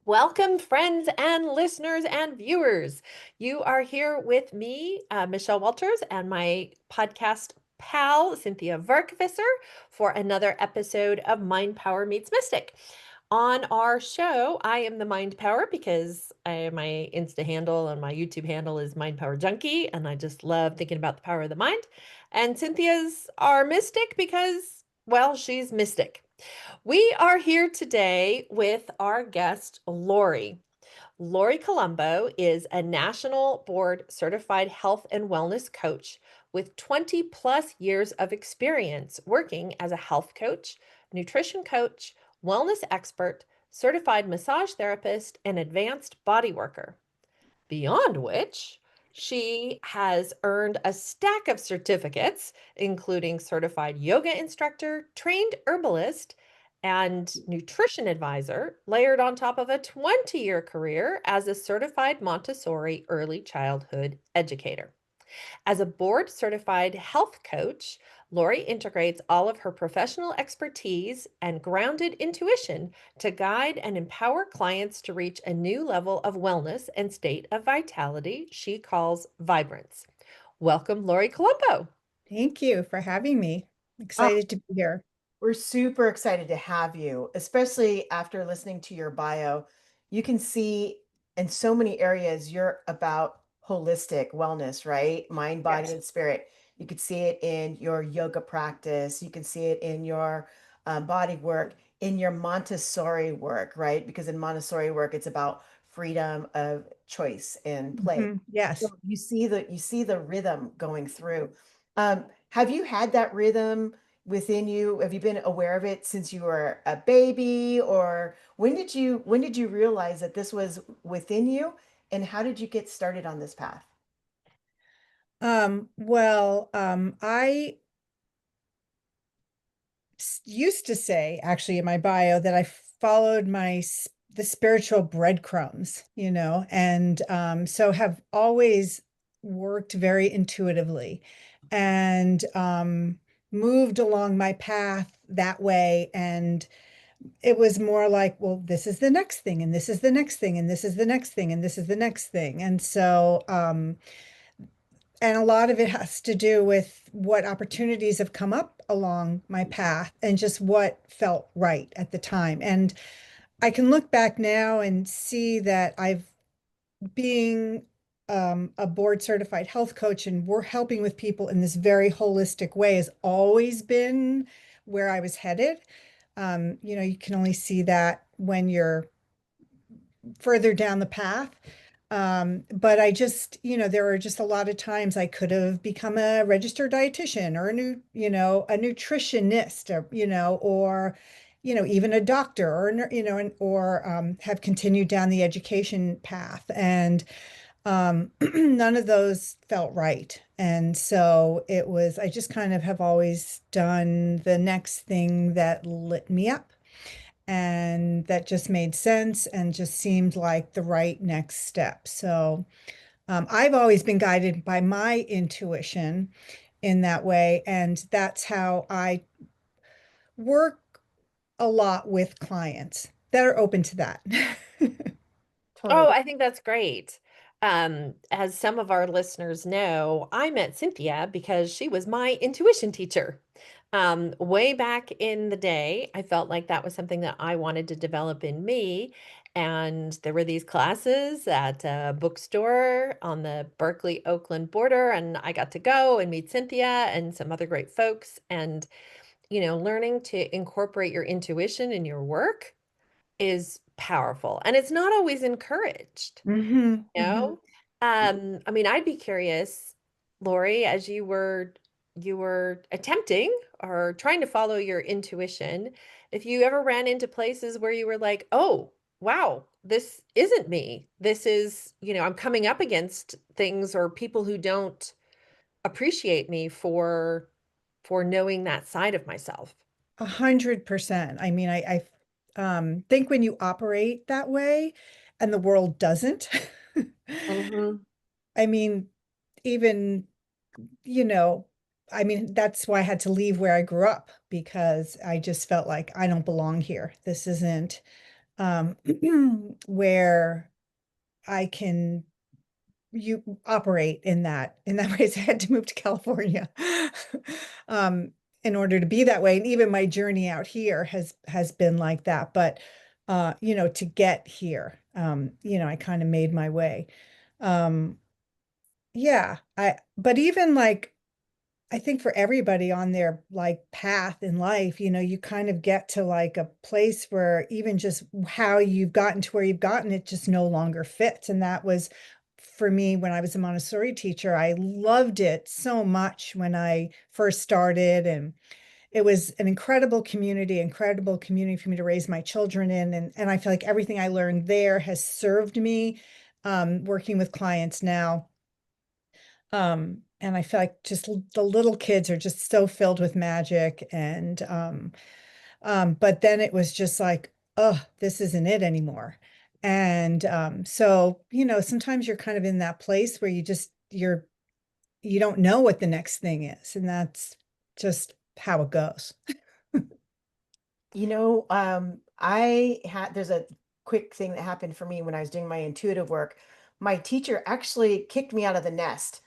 Welcome, friends and listeners and viewers. You are here with me, Michelle Walters, and my podcast pal, Cinthia Varkevisser, for another episode of Mind Power Meets Mystic. On our show, I am the Mind Power because my Insta handle and my YouTube handle is Mind Power Junkie, and I just love thinking about the power of the mind. And Cynthia's our mystic because, well, she's mystic. We are here today with our guest, Lori. Lori Colombo is a national board certified health and wellness coach with 20 plus years of experience working as a health coach, nutrition coach, wellness expert, certified massage therapist, and advanced body worker. Beyond which, she has earned a stack of certificates, including certified yoga instructor, trained herbalist, and nutrition advisor, layered on top of a 20-year career as a certified Montessori early childhood educator. As a board certified health coach, Lori integrates all of her professional expertise and grounded intuition to guide and empower clients to reach a new level of wellness and state of vitality she calls Vibrance. Welcome, Lori Colombo. Thank you for having me. Oh, Excited to be here. we're super excited to have you, especially after listening to your bio. You can see in so many areas you're about holistic wellness, right? Mind, body, Yes. and spirit. You could see it in your yoga practice. You can see it in your body work, in your Montessori work, right? Because in Montessori work, it's about freedom of choice and play. So Yes. you see the rhythm going through. Have you had that rhythm within you? Have you been aware of it since you were a baby, or when did you realize that this was within you, and how did you get started on this path? I used to say actually in my bio that I followed the spiritual breadcrumbs, and so have always worked very intuitively and moved along my path that way. And it was more like, well, this is the next thing, and this is the next thing, and this is the next thing, and this is the next thing. And a lot of it has to do with what opportunities have come up along my path and just what felt right at the time. And I can look back now and see that being a board certified health coach and we're helping with people in this very holistic way has always been where I was headed. You can only see that when you're further down the path. But there were just a lot of times I could have become a registered dietitian or a nutritionist or even a doctor or have continued down the education path. And none of those felt right. And so I just kind of have always done the next thing that lit me up and that just made sense and just seemed like the right next step. So I've always been guided by my intuition in that way, and that's how I work a lot with clients that are open to that. Oh, Totally. I think that's great. As some of our listeners know, I met Cynthia because she was my intuition teacher. Way back in the day, I felt like that was something that I wanted to develop in me. And there were these classes at a bookstore on the Berkeley Oakland border, and I got to go and meet Cynthia and some other great folks. And, learning to incorporate your intuition in your work is powerful, and it's not always encouraged, Hmm. you Hmm. know? I mean, I'd be curious, Lori, as you were attempting or trying to follow your intuition, if you ever ran into places where you were like, "Oh, wow, this isn't me. This is, I'm coming up against things or people who don't appreciate me for knowing that side of myself." 100%. I mean, I think when you operate that way and the world doesn't, Mhm. I mean, even, you know, that's why I had to leave where I grew up because I just felt like I don't belong here. This isn't, where I can you operate in that way. So I had to move to California um, in order to be that way. And even my journey out here has been like that. But to get here, I kind of made my way. Um, yeah, but even like I think for everybody on their like path in life, you kind of get to like a place where even just how you've gotten to where you've gotten, it just no longer fits. And that was for me when I was a Montessori teacher. I loved it so much when I first started, and it was an incredible community for me to raise my children in. And I feel like everything I learned there has served me working with clients now. And I feel like just the little kids are just so filled with magic. And but then it was just like, oh, this isn't it anymore. And so, sometimes you're kind of in that place where you don't know what the next thing is. And that's just how it goes. There's a quick thing that happened for me when I was doing my intuitive work. My teacher actually kicked me out of the nest,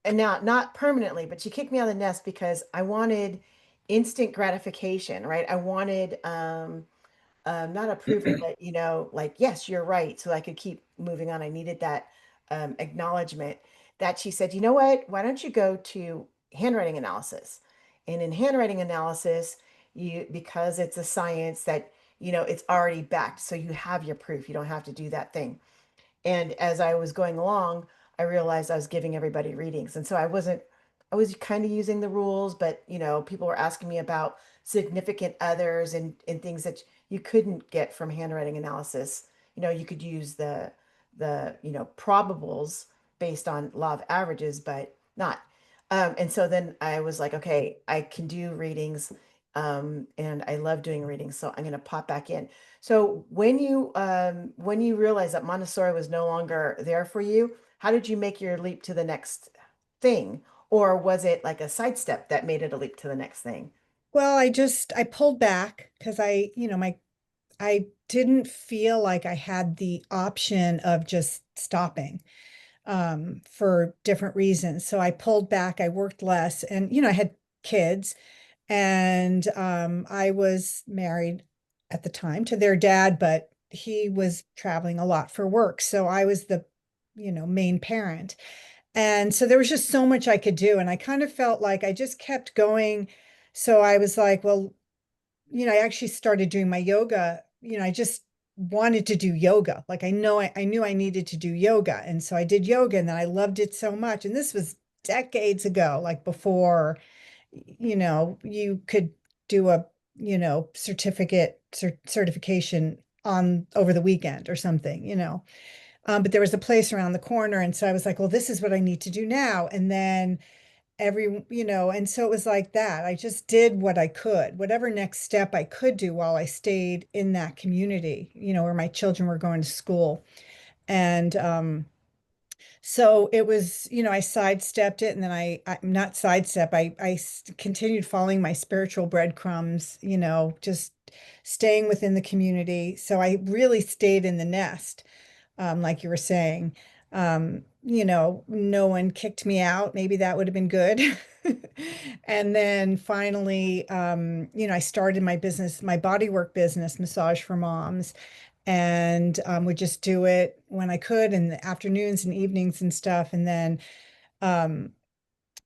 and now not permanently, but she kicked me out of the nest because I wanted instant gratification, right? I wanted not approval, but like, yes, you're right. So I could keep moving on. I needed that acknowledgement that she said, you know what? Why don't you go to handwriting analysis? And in handwriting analysis, because it's a science that, it's already backed. So you have your proof. You don't have to do that thing. And as I was going along, I realized I was giving everybody readings. And so I was kind of using the rules, but people were asking me about significant others and things that you couldn't get from handwriting analysis. You could use the probables based on law of averages, but not. And so then I was like, okay, I can do readings. And I love doing readings. So I'm going to pop back in. So when you realized that Montessori was no longer there for you, how did you make your leap to the next thing? Or was it like a sidestep that made it a leap to the next thing? Well, I pulled back because I didn't feel like I had the option of just stopping for different reasons. So I pulled back, I worked less, and I had kids, and I was married at the time to their dad, but he was traveling a lot for work. So I was the, main parent. And so there was just so much I could do. And I kind of felt like I just kept going. So I was like, well, I actually started doing my yoga. I just wanted to do yoga. Like I knew I needed to do yoga. And so I did yoga, and then I loved it so much. And this was decades ago, like before, you could do a, certification on over the weekend or something, but there was a place around the corner. And so I was like, well, this is what I need to do now. And then and so it was like that. I just did what I could, whatever next step I could do while I stayed in that community, where my children were going to school. And so it was, I sidestepped it, and then I not sidestep, continued following my spiritual breadcrumbs, just staying within the community. So I really stayed in the nest, like you were saying. No one kicked me out. Maybe that would have been good. And then finally, I started my business, my bodywork business, Massage for Moms, and would just do it when I could in the afternoons and evenings and stuff. And then um,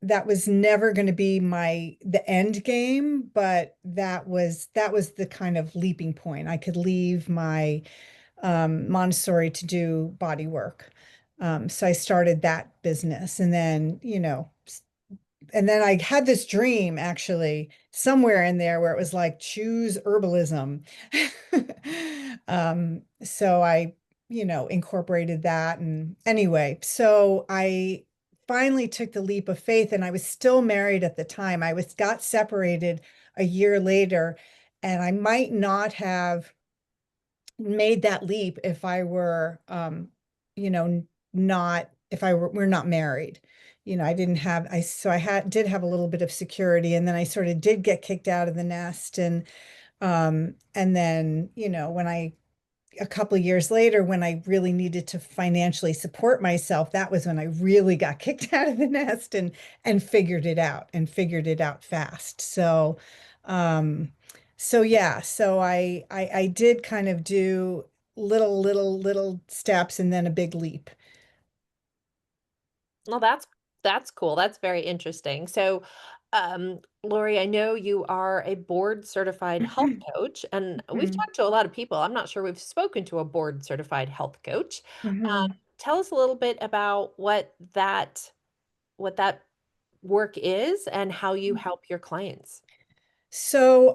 that was never going to be the end game, but that was the kind of leaping point. I could leave my Montessori to do body work. So I started that business, and then I had this dream actually somewhere in there where it was like choose herbalism. So I, incorporated that. And anyway, so I finally took the leap of faith, and I was still married at the time. Got separated a year later, and I might not have made that leap if I were, not if we're not married. I didn't have I so I had did have a little bit of security, and then I sort of did get kicked out of the nest, and then, when I a couple of years later, when I really needed to financially support myself, that was when I really got kicked out of the nest and figured it out fast. Um, so yeah, so I did kind of do little steps and then a big leap. Well, that's cool. That's very interesting. So, Lori, I know you are a board certified health coach, and we've Mhm. talked to a lot of people. I'm not sure we've spoken to a board certified health coach. Mhm. Tell us a little bit about what that work is and how you help your clients. So,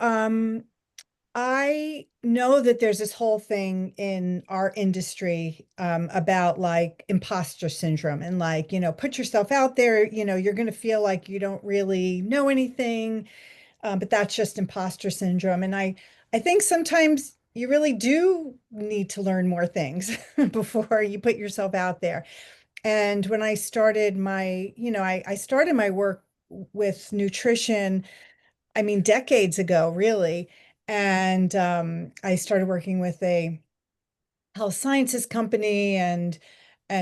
I know that there's this whole thing in our industry about like imposter syndrome and like, put yourself out there, you're going to feel like you don't really know anything, but that's just imposter syndrome. And I think sometimes you really do need to learn more things before you put yourself out there. And when I started I started my work with nutrition, I mean, decades ago, really. And I started working with a health sciences company and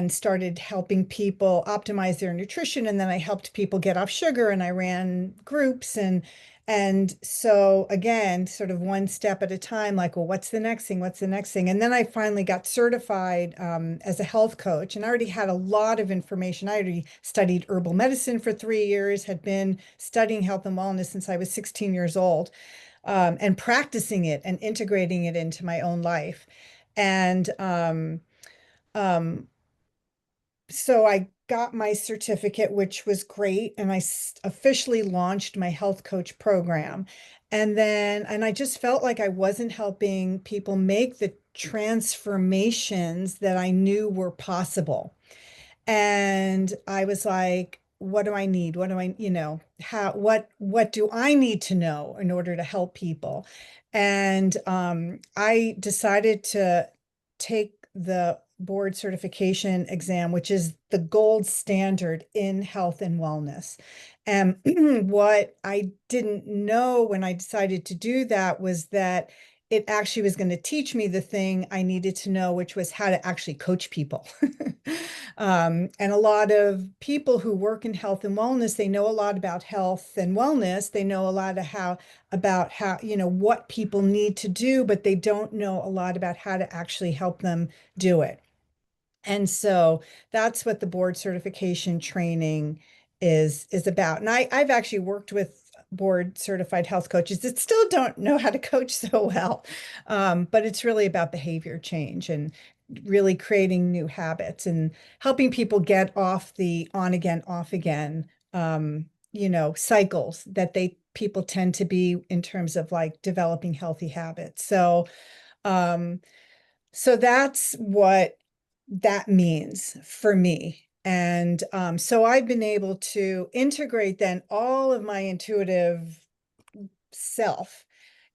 started helping people optimize their nutrition. And then I helped people get off sugar and I ran groups and so again, sort of one step at a time, like, well, what's the next thing? What's the next thing? And then I finally got certified as a health coach, and I already had a lot of information. I already studied herbal medicine for 3 years, had been studying health and wellness since I was 16 years old, and practicing it and integrating it into my own life. And um, so I got my certificate, which was great, and I officially launched my health coach program. And I just felt like I wasn't helping people make the transformations that I knew were possible. And I was like, what do I need? What do I, what do I need to know in order to help people? And I decided to take the board certification exam, which is the gold standard in health and wellness. And what I didn't know when I decided to do that was that it actually was going to teach me the thing I needed to know, which was how to actually coach people. And a lot of people who work in health and wellness, they know a lot about health and wellness. They know a lot of about how, what people need to do, but they don't know a lot about how to actually help them do it. And so that's what the board certification training is about. And I've actually worked with board certified health coaches that still don't know how to coach so well. But it's really about behavior change and really creating new habits and helping people get off the on again, off again, cycles that people tend to be in terms of like developing healthy habits. Um, so that's what that means for me. And so I've been able to integrate then all of my intuitive self.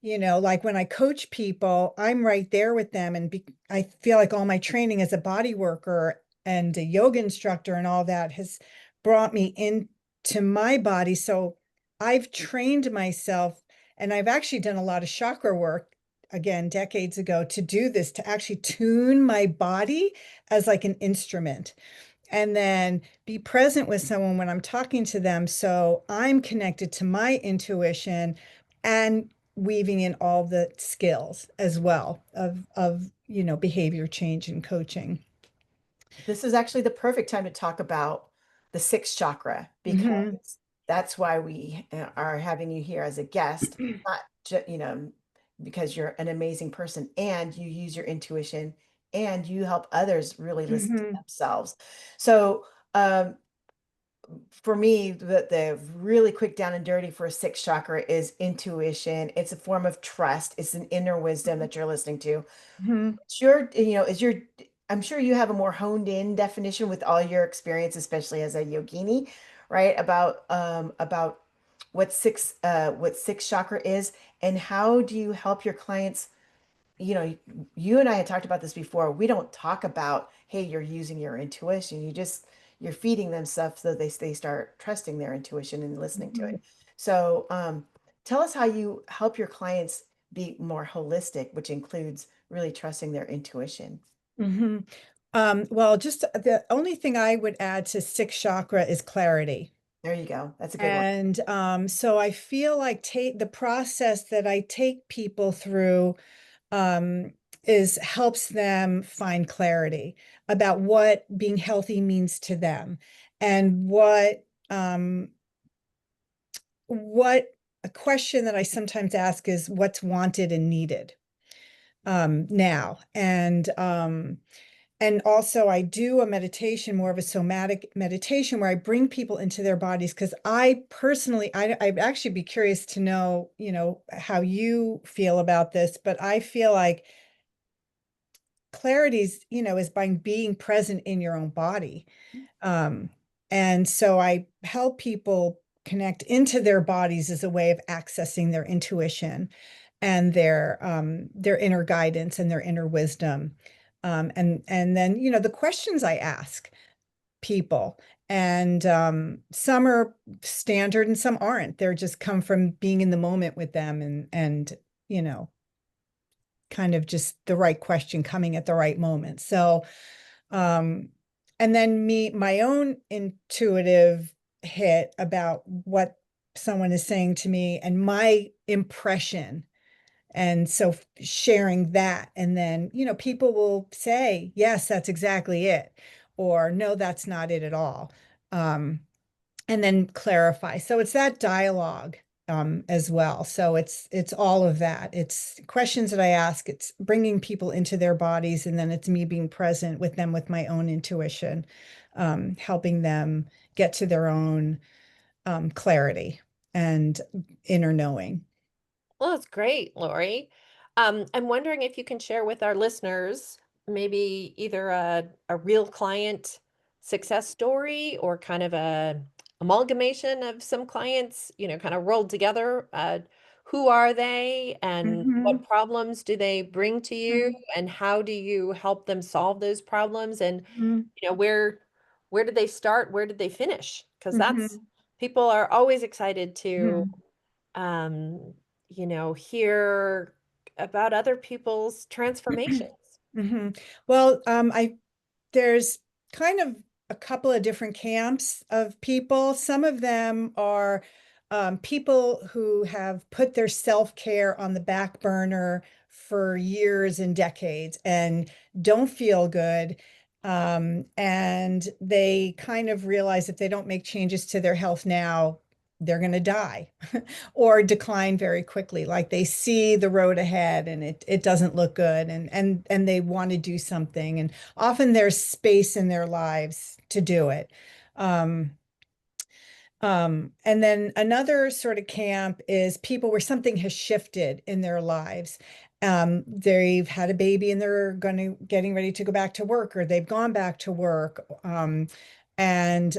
Like when I coach people, I'm right there with them. And I feel like all my training as a body worker and a yoga instructor and all that has brought me into my body. So I've trained myself, and I've actually done a lot of chakra work again decades ago to do this, to actually tune my body as like an instrument and then be present with someone when I'm talking to them. So I'm connected to my intuition and weaving in all the skills as well of behavior change and coaching. This is actually the perfect time to talk about the sixth chakra Hmm. because that's why we are having you here as a guest, not because you're an amazing person and you use your intuition and you help others really listen to Hmm. themselves. So, for me, the really quick down and dirty for a sixth chakra is intuition. It's a form of trust. It's an inner wisdom that you're listening to. Hmm. Sure, is your I'm sure you have a more honed in definition with all your experience, especially as a yogini, right? About what sixth chakra is and how do you help your clients, you and I had talked about this before. We don't talk about, hey, you're using your intuition. You're feeding them stuff so they start trusting their intuition and listening to Hmm. it. So tell us how you help your clients be more holistic, which includes really trusting their intuition. hmm Well, just the only thing I would add to sixth chakra is clarity. There you go. That's a good one. And so I feel like take the process that I take people through um, is helps them find clarity about what being healthy means to them and what a question that I sometimes ask is what's wanted and needed now. And also I do a meditation, more of a somatic meditation where I bring people into their bodies because I personally, I'd actually be curious to know, how you feel about this, but I feel like clarity's, is by being present in your own body. Um, and so I help people connect into their bodies as a way of accessing their intuition and their inner guidance and their inner wisdom. And then, the questions I ask people, and some are standard and some aren't. They're just come from being in the moment with them and you know, kind of just the right question coming at the right moment. So, um, and then my own intuitive hit about what someone is saying to me and my impression. And so sharing that, and then, people will say, yes, that's exactly it, or no, that's not it at all. Um, and then clarify. So it's that dialogue as well. So it's all of that. It's questions that I ask. It's bringing people into their bodies, and then it's me being present with them with my own intuition, helping them get to their own clarity and inner knowing. Well, that's great, Lori. I'm wondering if you can share with our listeners maybe either a real client success story or kind of a amalgamation of some clients, kind of rolled together. Who are they and hmm what problems do they bring to you and how do you help them solve those problems? And, hmm where did they start? Where did they finish? Because that's hmm people are always excited to hmm um, hear about other people's transformations. hmm Well, there's kind of a couple of different camps of people. Some of them are people who have put their self-care on the back burner for years and decades and don't feel good. And they kind of realize if they don't make changes to their health now, they're going to die or decline very quickly. Like they see the road ahead and it doesn't look good, and they want to do something. And often there's space in their lives to do it. Um, and then another sort of camp is people where something has shifted in their lives. They've had a baby and they're getting ready to go back to work, or they've gone back to work. And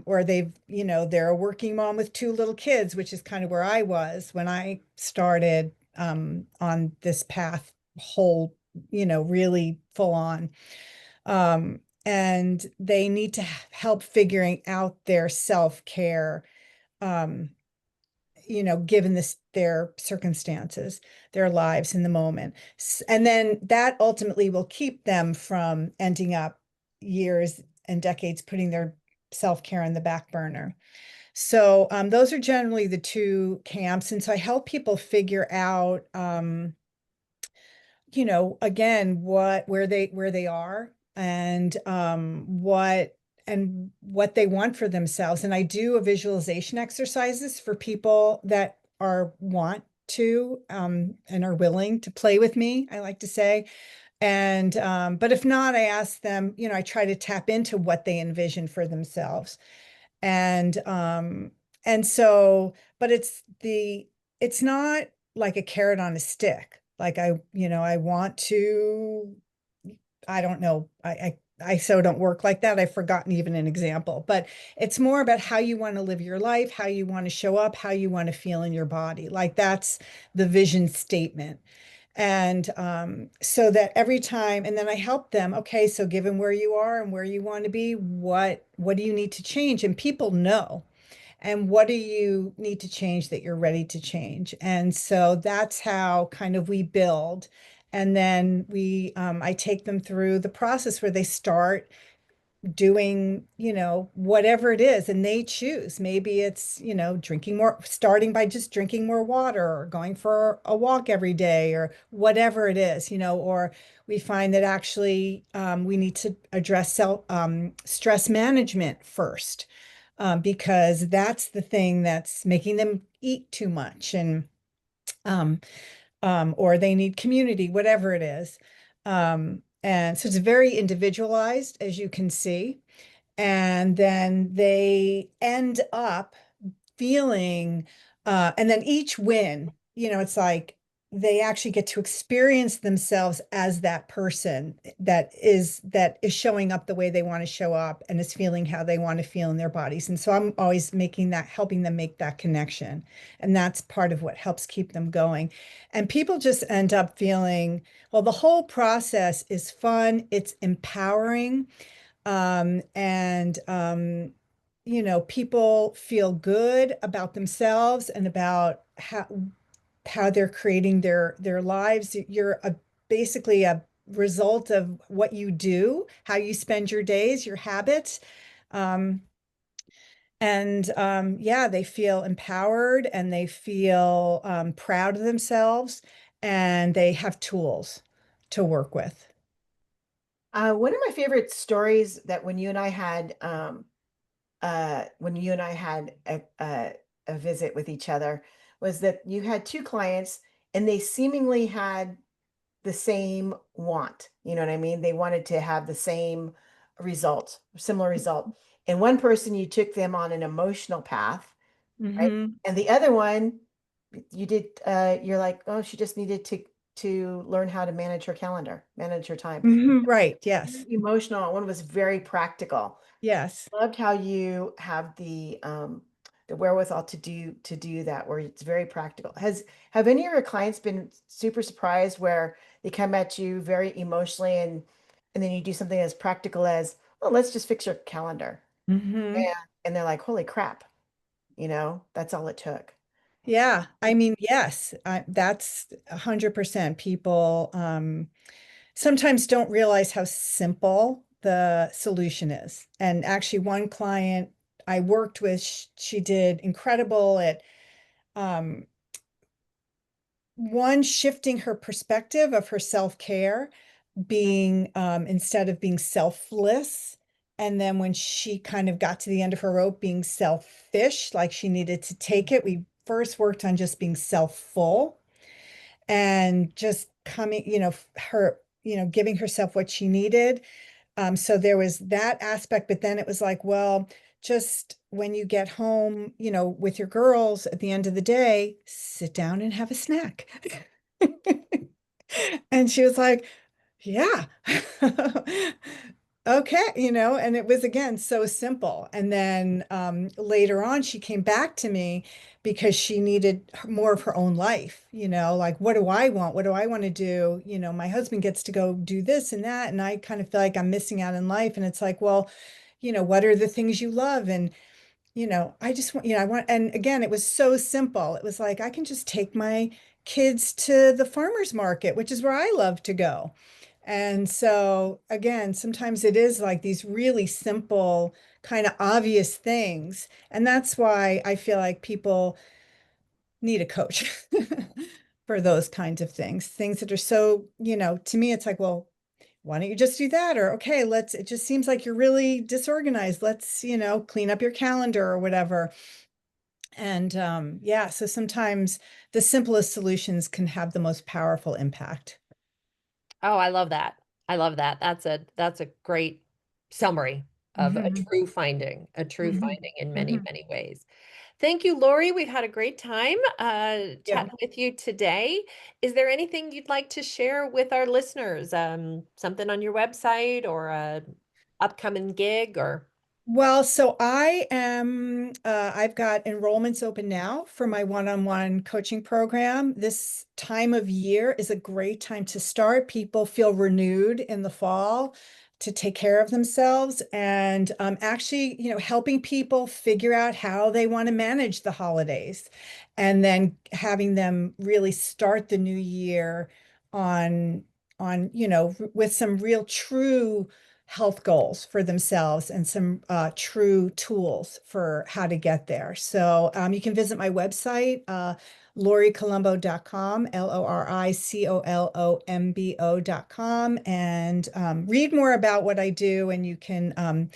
or they're a working mom with two little kids, which is kind of where I was when I started on this path, whole, really full on. And they need to help figuring out their self-care, um, given their circumstances, their lives in the moment. And then that ultimately will keep them from ending up years and decades putting their self-care on the back burner. So those are generally the two camps. And so I help people figure out again, where they are and what they want for themselves. And I do a visualization exercises for people that are want to and are willing to play with me, I like to say. And but if not, I ask them, I try to tap into what they envision for themselves. And but it's not like a carrot on a stick. Like I want to, I don't know. I so don't work like that. I've forgotten even an example, but it's more about how you want to live your life, how you want to show up, how you want to feel in your body. Like that's the vision statement. And so that every time, and then I help them, okay, so given where you are and where you want to be, what do you need to change? And people know. And what do you need to change that you're ready to change? And so that's how kind of we build. And then I take them through the process where they start doing, whatever it is, and they choose. Maybe it's, drinking more, starting by just drinking more water or going for a walk every day or whatever it is, or we find that actually we need to address stress management first, because that's the thing that's making them eat too much um, or they need community, whatever it is. And so it's very individualized, as you can see. And then they end up feeling, and then each win, it's like they actually get to experience themselves as that person that is showing up the way they want to show up and is feeling how they want to feel in their bodies. And so I'm always helping them make that connection. And that's part of what helps keep them going. And people just end up feeling, well, the whole process is fun, it's empowering, and people feel good about themselves and about how they're creating their lives. You're basically a result of what you do, how you spend your days, your habits. Um, and yeah, they feel empowered and they feel proud of themselves, and they have tools to work with. One of my favorite stories that when you and I had a visit with each other was that you had two clients and they seemingly had the same want. You know what I mean? They wanted to have the same result, similar result. And one person, you took them on an emotional path, right? Hmm. And the other one, you're like, oh, she just needed to learn how to manage her calendar, manage her time. Hmm. Right. Yes. Very emotional. One was very practical. Yes. Loved how you have the wherewithal to do that, where it's very practical. Have any of your clients been super surprised where they come at you very emotionally and then you do something as practical as, oh, let's just fix your calendar. Hmm. And they're like, holy crap, that's all it took. Yeah. I mean, yes, that's 100%. People sometimes don't realize how simple the solution is. And actually, one client I worked with, she did incredible at um, one, shifting her perspective of her self-care, being instead of being selfless. And then when she kind of got to the end of her rope, being selfish, like she needed to take it. We first worked on just being self-full and just coming, her, giving herself what she needed. So there was that aspect, but then it was like, well, just when you get home, with your girls at the end of the day, sit down and have a snack. And she was like, yeah. Okay, and it was again so simple. And then later on, she came back to me because she needed more of her own life, like, what do I want? What do I want to do? My husband gets to go do this and that, and I kind of feel like I'm missing out in life. And it's like, well, what are the things you love? And I just want, I want, and again, it was so simple. It was like, I can just take my kids to the farmer's market, which is where I love to go. And so, again, sometimes it is like these really simple, kind of obvious things. And that's why I feel like people need a coach for those kinds of things that are so, to me, it's like, well, why don't you just do that? Or, okay, it just seems like you're really disorganized. Let's, clean up your calendar or whatever. And yeah, so sometimes the simplest solutions can have the most powerful impact. Oh, I love that. I love that. That's a great summary of Hmm. a true Hmm. finding in many, Hmm. many ways. Thank you, Lori. We've had a great time Yeah. chatting with you today. Is there anything you'd like to share with our listeners? Something on your website or a upcoming gig or Well, so I've got enrollments open now for my one-on-one coaching program. This time of year is a great time to start. People feel renewed in the fall to take care of themselves and actually, helping people figure out how they want to manage the holidays and then having them really start the new year on with some real true health goals for themselves and some true tools for how to get there. So you can visit my website, loricolombo.com, LORICOLOMBO.com, and read more about what I do, and you can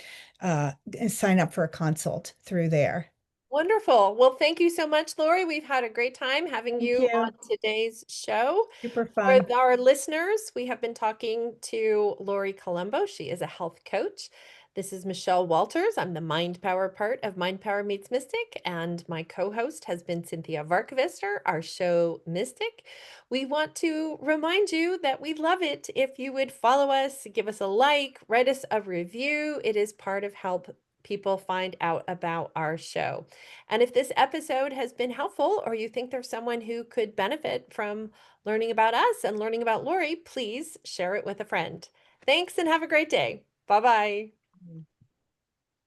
sign up for a consult through there. Wonderful. Well, thank you so much, Lori. We've had a great time having Thank you you. on today's show. Super For fun. our listeners, we have been talking to Lori Colombo. She is a health coach. This is Michelle Walters. I'm the Mind Power part of Mind Power Meets Mystic, and my co-host has been Cinthia Varkevisser, our show Mystic. We want to remind you that we'd love it if you would follow us, give us a like, write us a review. It is part of help people find out about our show. And if this episode has been helpful, or you think there's someone who could benefit from learning about us and learning about Lori, please share it with a friend. Thanks and have a great day. Bye bye.